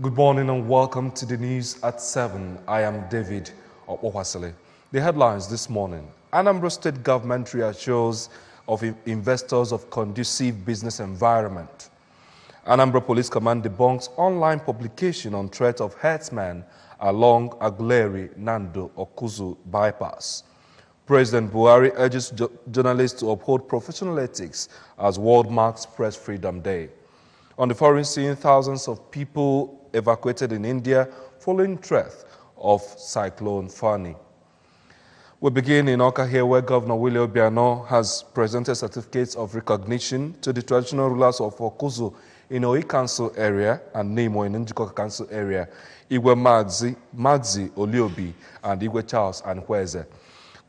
Good morning and welcome to the news at 7. I am David Opowasile. The headlines this morning. Anambra State government reassures of investors of conducive business environment. Anambra Police Command debunks online publication on threat of herdsmen along Aguleri Nando Okuzu bypass. President Buhari urges journalists to uphold professional ethics as world marks Press Freedom Day. On the foreign scene, thousands of people evacuated in India following threat of Cyclone Fanny. We begin in Oka here, where Governor Willie Obiano has presented certificates of recognition to the traditional rulers of Okuzu in Oi Council area and Nemo in Njiko Council area, Igwe Magzi Oliobi and Igwe Charles Ankweze.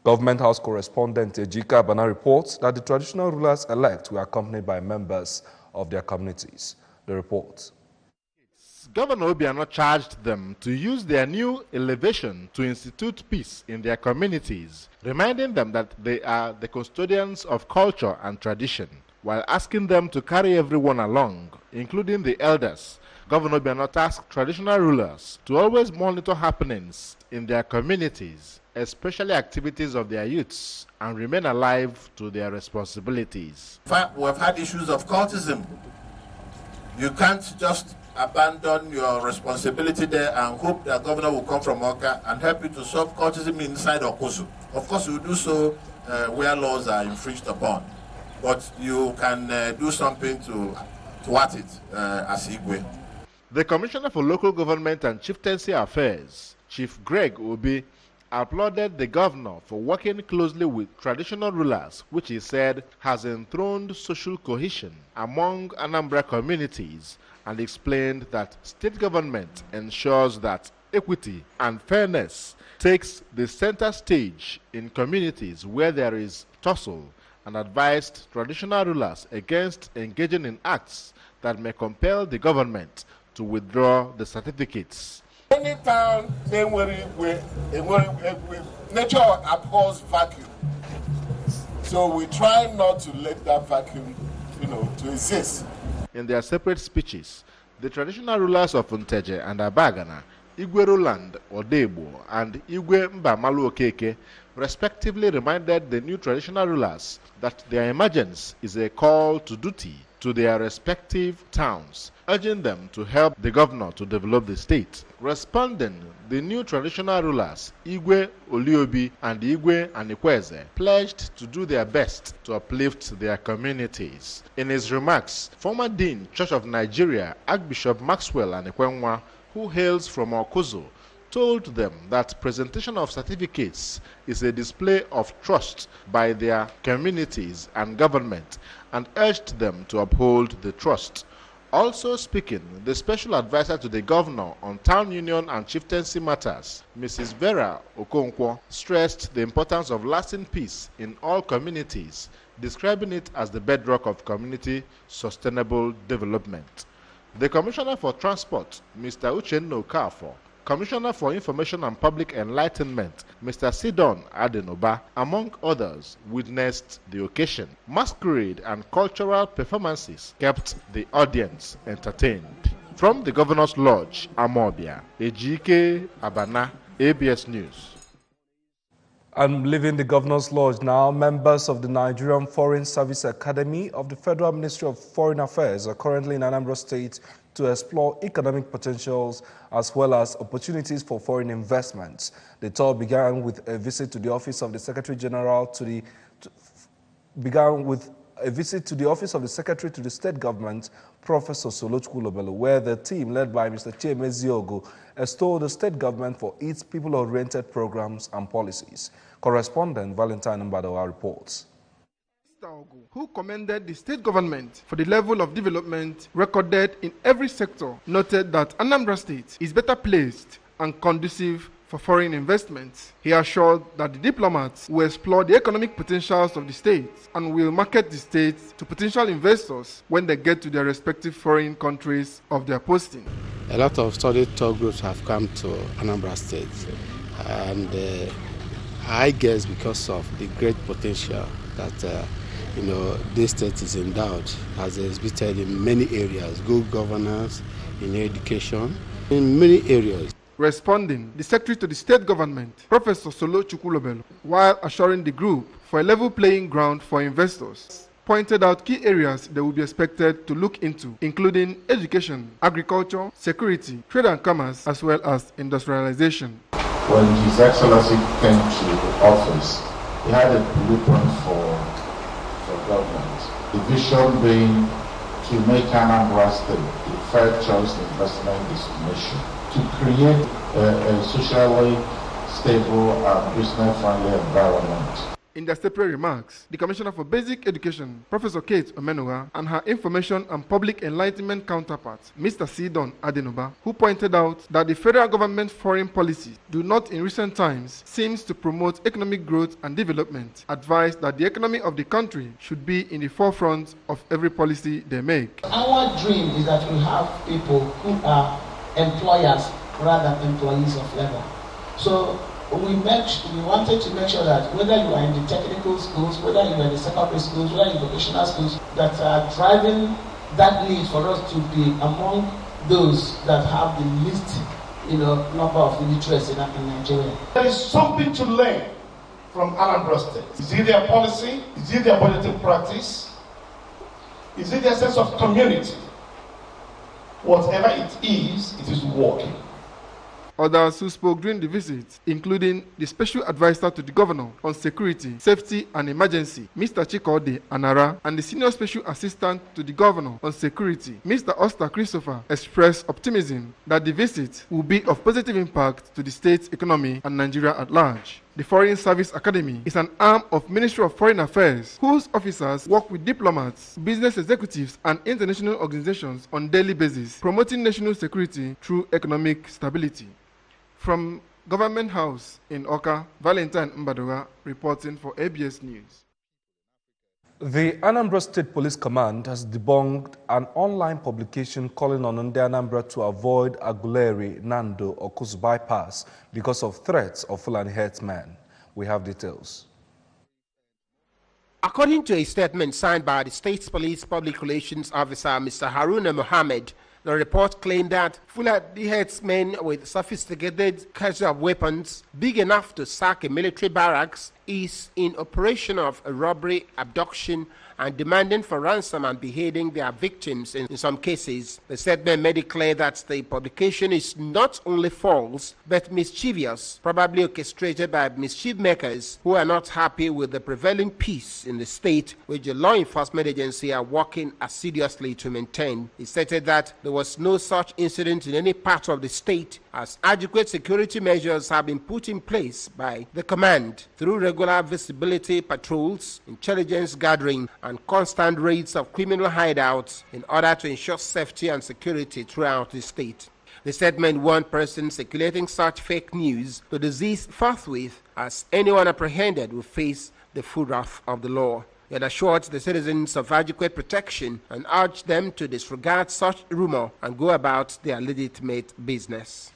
Government House correspondent Ejika Abana reports that the traditional rulers-elect were accompanied by members of their communities. The report. Governor Obiano charged them to use their new elevation to institute peace in their communities, reminding them that they are the custodians of culture and tradition, while asking them to carry everyone along, including the elders. Governor Obiano tasked traditional rulers to always monitor happenings in their communities, especially activities of their youths, and remain alive to their responsibilities. We've had issues of cultism. You can't just abandon your responsibility there and hope that governor will come from Oka and help you to solve cultism inside Okuzu. Of course, you do so where laws are infringed upon, but you can do something to thwart it as Igwe. The Commissioner for Local Government and Chieftaincy Affairs, Chief Greg Obi, applauded the governor for working closely with traditional rulers, which he said has enthroned social cohesion among Anambra communities, and explained that state government ensures that equity and fairness takes the center stage in communities where there is tussle, and advised traditional rulers against engaging in acts that may compel the government to withdraw the certificates. Anytime nature abhors vacuum, so we try not to let that vacuum, to exist. In their separate speeches, the traditional rulers of Nteje and Abagana, Igwe Roland Odebo and Igwe Mbamalu Okeke, respectively reminded the new traditional rulers that their emergence is a call to duty to their respective towns, urging them to help the governor to develop the state. Responding, the new traditional rulers, Igwe Oliobi and Igwe Anikweze, pledged to do their best to uplift their communities. In his remarks, former Dean, Church of Nigeria, Archbishop Maxwell Anekwenwa, who hails from Okuzu, told them that presentation of certificates is a display of trust by their communities and government, and urged them to uphold the trust. Also speaking, the special advisor to the governor on town union and chieftaincy matters, Mrs. Vera Okonkwo, stressed the importance of lasting peace in all communities, describing it as the bedrock of community sustainable development. The Commissioner for Transport, Mr. Uchenna Okafor, Commissioner for Information and Public Enlightenment, Mr. Sidon Adenoba, among others, witnessed the occasion. Masquerade and cultural performances kept the audience entertained. From the Governor's Lodge, Amobia, Ejike Abana, ABS News. I'm leaving the Governor's Lodge now. Members of the Nigerian Foreign Service Academy of the Federal Ministry of Foreign Affairs are currently in Anambra State to explore economic potentials as well as opportunities for foreign investments. The tour began with a visit to the office of the Secretary General to the State Government, Professor Solochukwu Lobelo, where the team led by Mr. Chiemezi Ogu extolled the state government for its people-oriented programs and policies. Correspondent Valentine Mbadawa reports. Who commended the state government for the level of development recorded in every sector, noted that Anambra State is better placed and conducive for foreign investments. He assured that the diplomats will explore the economic potentials of the state and will market the state to potential investors when they get to their respective foreign countries of their posting. A lot of study tour groups have come to Anambra State, and I guess because of the great potential that this state is endowed, has exhibited in many areas, good governance, in education, in many areas. Responding, the Secretary to the State Government, Professor Solo Chukwulobelo, while assuring the group for a level playing ground for investors, pointed out key areas they will be expected to look into, including education, agriculture, security, trade and commerce, as well as industrialization. When His Excellency came to office, he had a blueprint for government. The vision being to make Anambra State a fair choice investment destination, to create a socially stable and business-friendly environment. In their separate remarks, the Commissioner for Basic Education, Professor Kate Omenuga, and her Information and Public Enlightenment counterpart, Mr. Sidon Adenoba, who pointed out that the federal government's foreign policy do not in recent times seems to promote economic growth and development, advised that the economy of the country should be in the forefront of every policy they make. Our dream is that we have people who are employers rather than employees of labor. So we wanted to make sure that whether you are in the technical schools, whether you are in the secondary schools, whether in vocational schools, that are driving that need for us to be among those that have the least, number of illiteracy in Nigeria. There is something to learn from Anambra State. Is it their policy? Is it their budgeting practice? Is it their sense of community? Whatever it is working. Others who spoke during the visit, including the Special Advisor to the Governor on Security, Safety and Emergency, Mr. Chikode Anara, and the Senior Special Assistant to the Governor on Security, Mr. Oster Christopher, expressed optimism that the visit will be of positive impact to the state's economy and Nigeria at large. The Foreign Service Academy is an arm of Ministry of Foreign Affairs whose officers work with diplomats, business executives, and international organizations on a daily basis, promoting national security through economic stability. From Government House in Oka, Valentine Mbadoga reporting for ABS News. The Anambra State Police Command has debunked an online publication calling on Anambra to avoid Aguleri, Nando, or Kusu bypass because of threats of Fulani herdsmen. We have details. According to a statement signed by the State Police Public Relations Officer, Mr. Haruna Mohammed, the report claimed that Fulani herdsmen with sophisticated casual weapons big enough to sack a military barracks is in operation of a robbery, abduction, and demanding for ransom and beheading their victims in some cases. The statement made it clear that the publication is not only false, but mischievous, probably orchestrated by mischief makers who are not happy with the prevailing peace in the state, which the law enforcement agency are working assiduously to maintain. He stated that there was no such incident in any part of the state, as adequate security measures have been put in place by the command through regular visibility patrols, intelligence gathering, and constant raids of criminal hideouts in order to ensure safety and security throughout the state. The statement warned persons circulating such fake news to desist forthwith, as anyone apprehended will face the full wrath of the law. It assured the citizens of adequate protection and urged them to disregard such rumor and go about their legitimate business.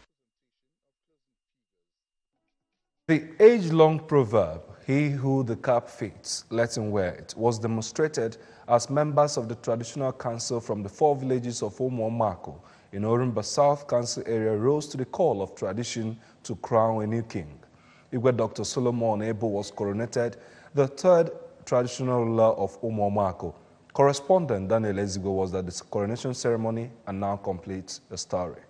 The age-long proverb, "He who the cap fits, let him wear it," was demonstrated as members of the traditional council from the 4 villages of Umuomako in Orimba South Council area rose to the call of tradition to crown a new king. Igwe Dr. Solomon Ebo was coronated the 3rd traditional ruler of Umuomako. Correspondent Daniel Ezigbo was at the coronation ceremony and now completes the story.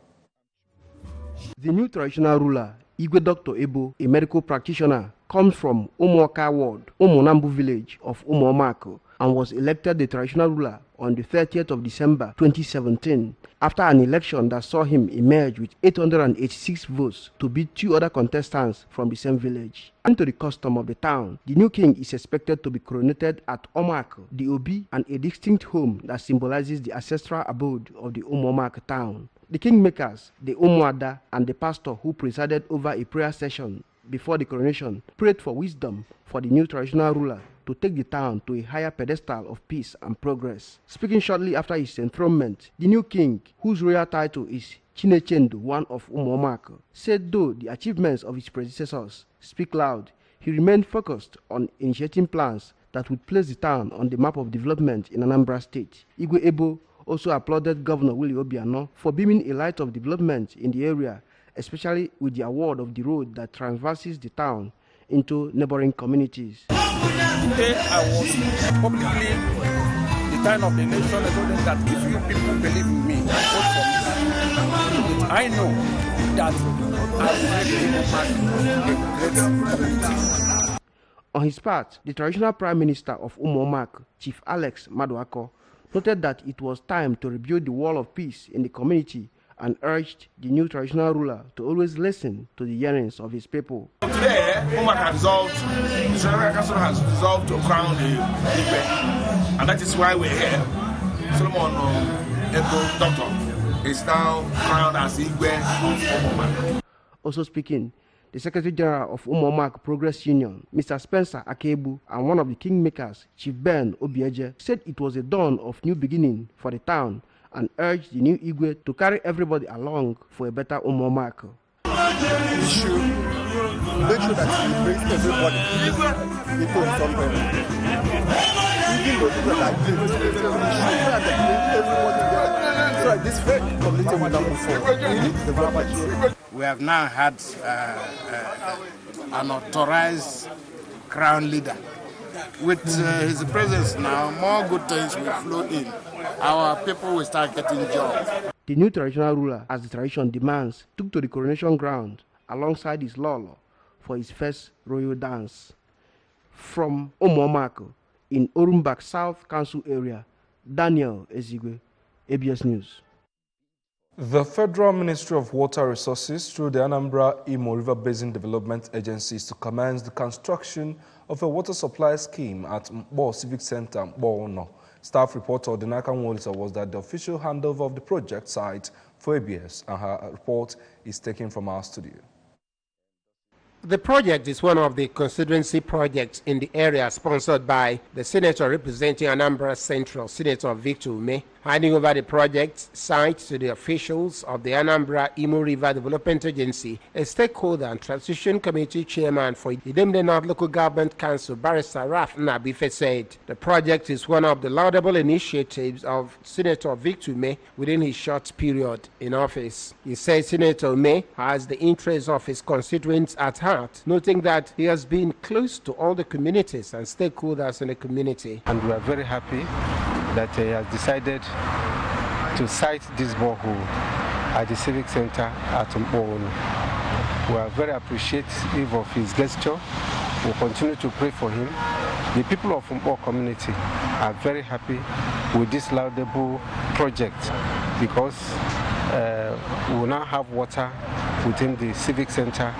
The new traditional ruler, Igwe Dr. Ebo, a medical practitioner, comes from Umuoka Ward, Umunambu village of Umuomako, and was elected the traditional ruler on the 30th of December 2017 after an election that saw him emerge with 886 votes to beat 2 other contestants from the same village. According to the custom of the town, the new king is expected to be coronated at Omako, the Obi, and a distinct home that symbolizes the ancestral abode of the Umuomako town. The kingmakers, the Umuada, and the pastor who presided over a prayer session before the coronation prayed for wisdom for the new traditional ruler to take the town to a higher pedestal of peace and progress. Speaking shortly after his enthronement, the new king, whose royal title is Chinechendu, one of Umuomako, said though the achievements of his predecessors speak loud, he remained focused on initiating plans that would place the town on the map of development in Anambra State. Igwe Ebo also applauded Governor Willie Obiano for beaming a light of development in the area, especially with the award of the road that traverses the town into neighboring communities. Today I was publicly the time of the nation. I told them that if you people believe in me and vote for me, I know that I will make a great community. On his part, the traditional Prime Minister of Umuomak, Chief Alex Maduako, noted that it was time to rebuild the wall of peace in the community and urged the new traditional ruler to always listen to the yearnings of his people. Today, Umuomak has resolved, the Traditional Council has resolved to crown the Igwe, and that is why we're here. Solomon Ebo Doctor is now crowned as Igwe of Umuomak. Also speaking, the Secretary General of Umuomak Progress Union, Mr. Spencer Akebu, and one of the kingmakers, Chief Ben Obieje, said it was a dawn of new beginning for the town and urged the new Igwe to carry everybody along for a better Umuomak. We should make sure that he brings everybody into his umbrella. Even though people are like this, we should try to bring everybody there. So like this community will not move forward. We need to develop it. We have now had an authorized crown leader. With his presence now, more good things will flow in. Our people will start getting jobs. The new traditional ruler, as the tradition demands, took to the coronation ground alongside his lolo for his first royal dance. From Umuomak in Orumbak South Council area, Daniel Ezigwe, ABS News. The Federal Ministry of Water Resources, through the Anambra Imo River Basin Development Agency, is to commence the construction of a water supply scheme at Mbo Civic Center, Mbo Ono. Staff reporter Odinaka Nwolita was that the official handover of the project site for ABS, and her report is taken from our studio. The project is one of the constituency projects in the area sponsored by the senator representing Anambra Central, Senator Victor Ume. Handing over the project site to the officials of the Anambra Imo River Development Agency, a stakeholder and transition committee chairman for Idembe North Local Government Council, Barrister Raf Nabife, said the project is one of the laudable initiatives of Senator Victor Ume within his short period in office. He said Senator Ume has the interests of his constituents at heart, noting that he has been close to all the communities and stakeholders in the community. And we are very happy that he has decided to site this borehole at the Civic Center at Mbo. We are very appreciative of his gesture. We'll continue to pray for him. The people of Mbo community are very happy with this laudable project because we will now have water within the Civic Center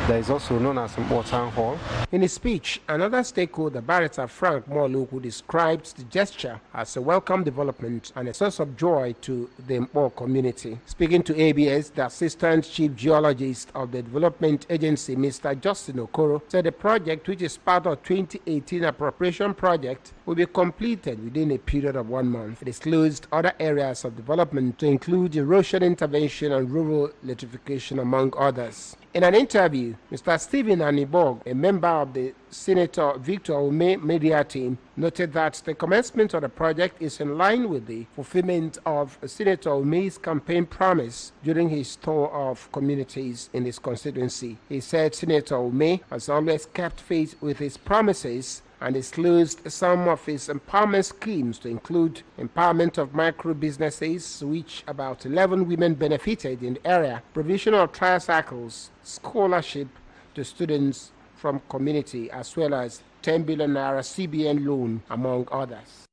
that is also known as Mbo Town Hall. In his speech, another stakeholder, Barrister Frank Moluku, described the gesture as a welcome development and a source of joy to the Mbo community. Speaking to ABS, the Assistant Chief Geologist of the Development Agency, Mr. Justin Okoro, said the project, which is part of 2018 appropriation project, will be completed within a period of 1 month. It disclosed other areas of development to include erosion intervention and rural electrification, among others. In an interview, Mr. Stephen Anibog, a member of the Senator Victor Ume media team, noted that the commencement of the project is in line with the fulfillment of Senator Ume's campaign promise during his tour of communities in his constituency. He said Senator Ume has always kept faith with his promises and disclosed some of his empowerment schemes to include empowerment of micro businesses, which about 11 women benefited in the area, provision of tricycles, scholarship to students from community, as well as 10 billion naira CBN loan, among others.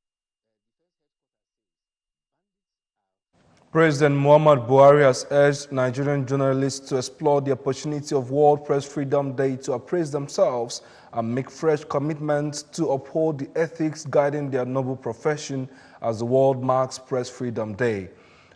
President Muhammad Buhari has urged Nigerian journalists to explore the opportunity of World Press Freedom Day to appraise themselves and make fresh commitments to uphold the ethics guiding their noble profession as the world marks Press Freedom Day.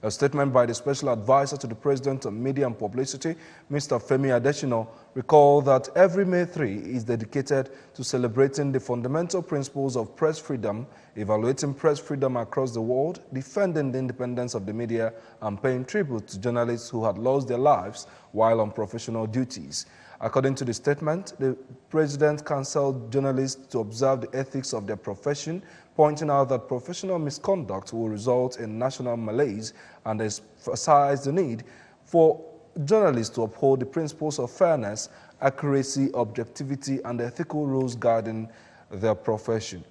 A statement by the Special Advisor to the President on Media and Publicity, Mr. Femi Adesina, recalled that every May 3 is dedicated to celebrating the fundamental principles of press freedom, evaluating press freedom across the world, defending the independence of the media, and paying tribute to journalists who had lost their lives while on professional duties. According to the statement, the President counseled journalists to observe the ethics of their profession, pointing out that professional misconduct will result in national malaise and emphasized the need for journalists to uphold the principles of fairness, accuracy, objectivity, and ethical rules guiding their profession.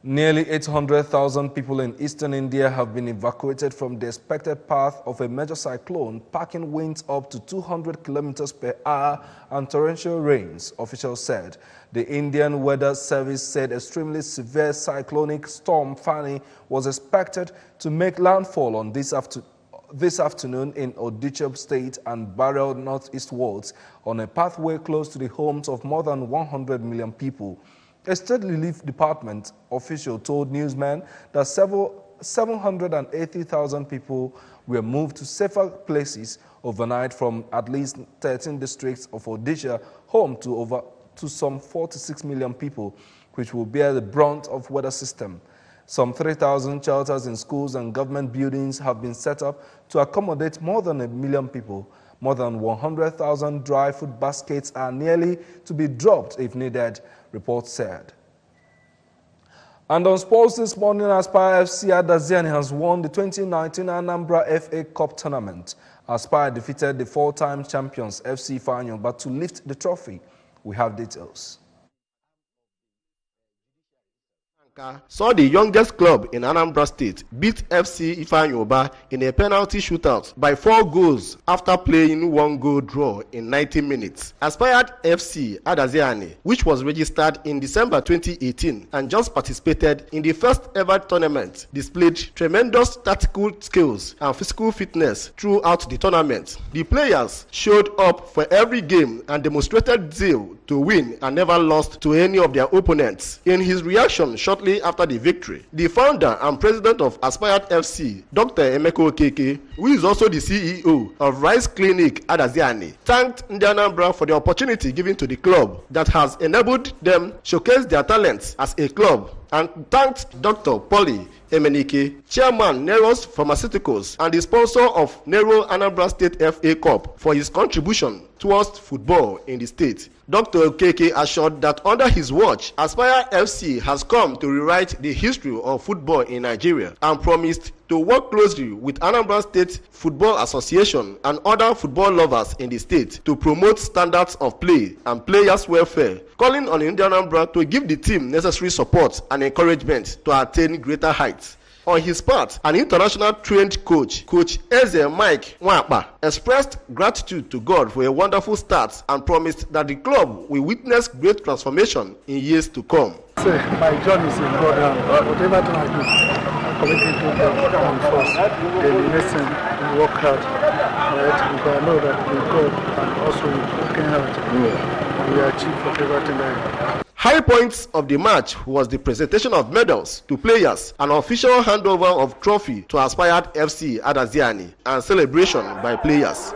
Nearly 800,000 people in eastern India have been evacuated from the expected path of a major cyclone, packing winds up to 200 kilometers per hour and torrential rains, officials said. The Indian Weather Service said extremely severe cyclonic storm Fanny was expected to make landfall on this afternoon in Odisha State and barrel northeastwards on a pathway close to the homes of more than 100 million people. A state relief department official told newsmen that 780,000 people were moved to safer places overnight from at least 13 districts of Odisha, home to some 46 million people, which will bear the brunt of weather system. Some 3,000 shelters in schools and government buildings have been set up to accommodate more than 1 million people. More than 100,000 dry food baskets are nearly to be dropped if needed, reports said. And on sports this morning, Aspire FC Adaziani has won the 2019 Anambra FA Cup tournament. Aspire defeated the four-time champions FC Ifeanyi but to lift the trophy. We have details. Saw the youngest club in Anambra State beat FC Ifeanyi in a penalty shootout by 4 goals after playing 1-goal draw in 90 minutes. Aspired FC Adaziani, which was registered in December 2018 and just participated in the first ever tournament, displayed tremendous tactical skills and physical fitness throughout the tournament. The players showed up for every game and demonstrated zeal to win and never lost to any of their opponents. In his reaction shortly after the victory, the founder and president of Aspired FC, Dr. Emeka Okeke, who is also the CEO of Rice Clinic Adaziani, thanked Anambra for the opportunity given to the club that has enabled them showcase their talents as a club, and thanked Dr. Polly Emenike, chairman Nero's Pharmaceuticals and the sponsor of Nero Anambra State FA Cup, for his contribution towards football in the state. Dr. Okeke assured that under his watch, Aspire FC has come to rewrite the history of football in Nigeria and promised to work closely with Anambra State Football Association and other football lovers in the state to promote standards of play and players' welfare, calling on Anambra to give the team necessary support and encouragement to attain greater heights. On his part, an international trained coach, Coach Eze Mike Nwapa, expressed gratitude to God for a wonderful start and promised that the club will witness great transformation in years to come. My job is in God. Whatever thing I do, I'm committed to God and first. Then listen and work hard. Right? Because I know that with God and also with working hard, we achieve whatever thing I do. High points of the match was the presentation of medals to players, an official handover of trophy to Aspired FC Adaziani, and celebration by players.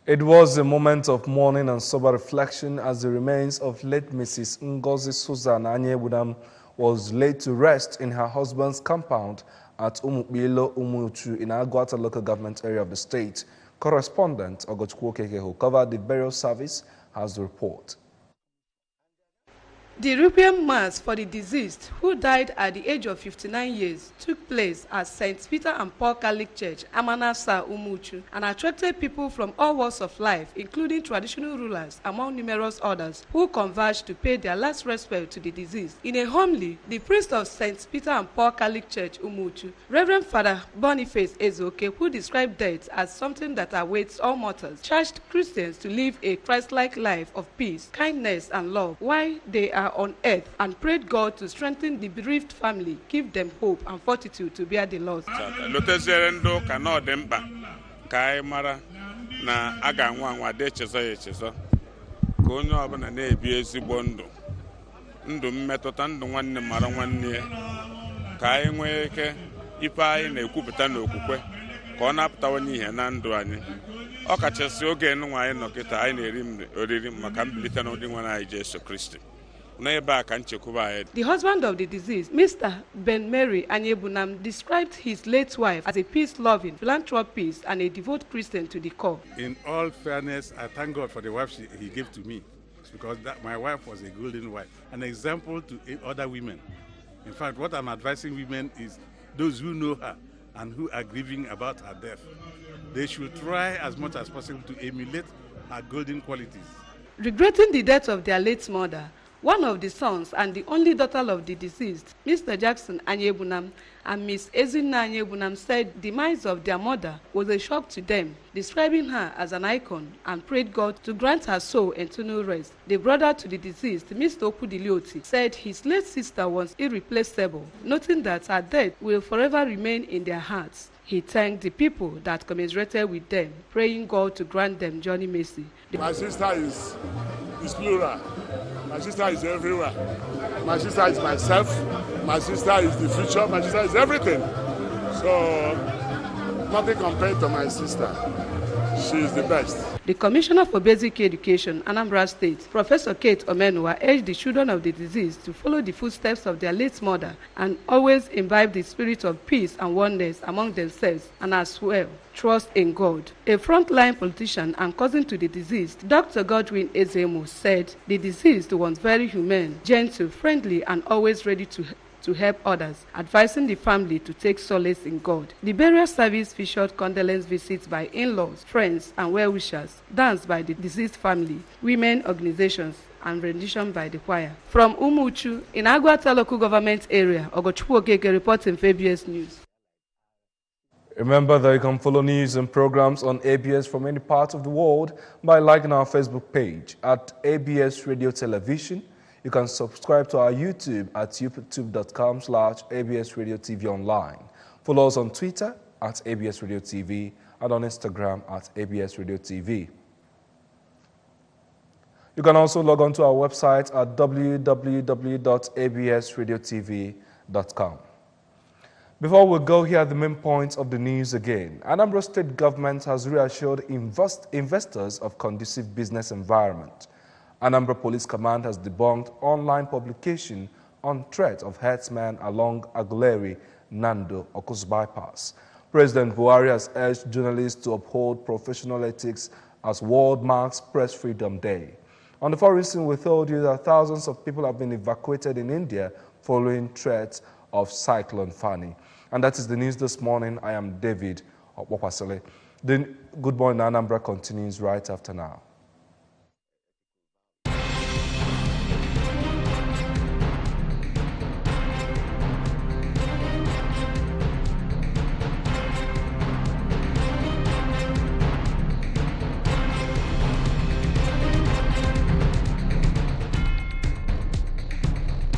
It was a moment of mourning and sober reflection as the remains of late Mrs. Ngozi Susan Anyewudam was laid to rest in her husband's compound at Umukbilo Umuchu in Agwata local government area of the state. Correspondent Ogochukwu Okeke, who covered the burial service, has the report. The European Mass for the deceased, who died at the age of 59 years, took place at St. Peter and Paul Catholic Church, Amanasa, Umuchu, and attracted people from all walks of life, including traditional rulers, among numerous others, who converged to pay their last respect to the deceased. In a homily, the priest of St. Peter and Paul Catholic Church, Umuchu, Reverend Father Boniface Ezoke, who described death as something that awaits all mortals, charged Christians to live a Christ-like life of peace, kindness, and love while they are on earth, and prayed God to strengthen the bereaved family, give them hope and fortitude to bear the loss. Na aga nwa de chezo ka onye ọbụla na-ebi ezigbo ndụ mmetụta ndụ nwanne mara nwanne ka anyị nwee ike ife anyị na-ekwupụta n'okwukwe ka ọ na-apụtawanye ihe na ndụ anyị. Ọ kachasị oge nwa anyị nọ kịta anyị na-eri oriri maka mbilite n'ụdị nwa anyị Jesu Kristi. The husband of the deceased, Mr. Ben Mary Anyebunam, described his late wife as a peace-loving philanthropist and a devout Christian to the core. In all fairness, I thank God for the wife he gave to me, because my wife was a golden wife, an example to other women. In fact, what I'm advising women is those who know her and who are grieving about her death, they should try as much as possible to emulate her golden qualities. Regretting the death of their late mother, one of the sons and the only daughter of the deceased, Mr. Jackson Anyebunam and Miss Ezinna Anyebunam, said the demise of their mother was a shock to them, describing her as an icon, and prayed God to grant her soul eternal rest. The brother to the deceased, Mr. Okudilioti, said his late sister was irreplaceable, noting that her death will forever remain in their hearts. He thanked the people that commiserated with them, praying God to grant them journey mercy. My sister is plural. My sister is everywhere. My sister is myself. My sister is the future. My sister is everything. So, nothing compared to my sister. She is the best. The Commissioner for Basic Education, Anambra State, Professor Kate Omenua, urged the children of the deceased to follow the footsteps of their late mother and always imbibe the spirit of peace and oneness among themselves, and as well trust in God. A frontline politician and cousin to the deceased, Dr. Godwin Ezemo, said the deceased was very humane, gentle, friendly, and always ready to help others, advising the family to take solace in God. The burial service featured condolence visits by in-laws, friends, and well-wishers, dance by the deceased family, women organizations, and rendition by the choir. From Umuchu, in Agwata local government area, Ogochukwu Okeke reporting for ABS News. Remember that you can follow news and programs on ABS from any part of the world by liking our Facebook page at ABS Radio Television. You can subscribe to our YouTube at youtube.com/ABS Radio TV Online. Follow us on Twitter at ABS Radio TV and on Instagram at ABS Radio TV. You can also log on to our website at www.absradiotv.com. Before we go, here are the main points of the news again. Anambra State government has reassured investors of conducive business environment. Anambra Police Command has debunked online publication on threat of herdsmen along Aguleri, Nando, Okus bypass. President Buhari has urged journalists to uphold professional ethics as World Marks Press Freedom Day. On the foreign scene, we told you that thousands of people have been evacuated in India following threats of Cyclone Fanny. And that is the news this morning. I am David Opopasele. The Good Morning Anambra continues right after now.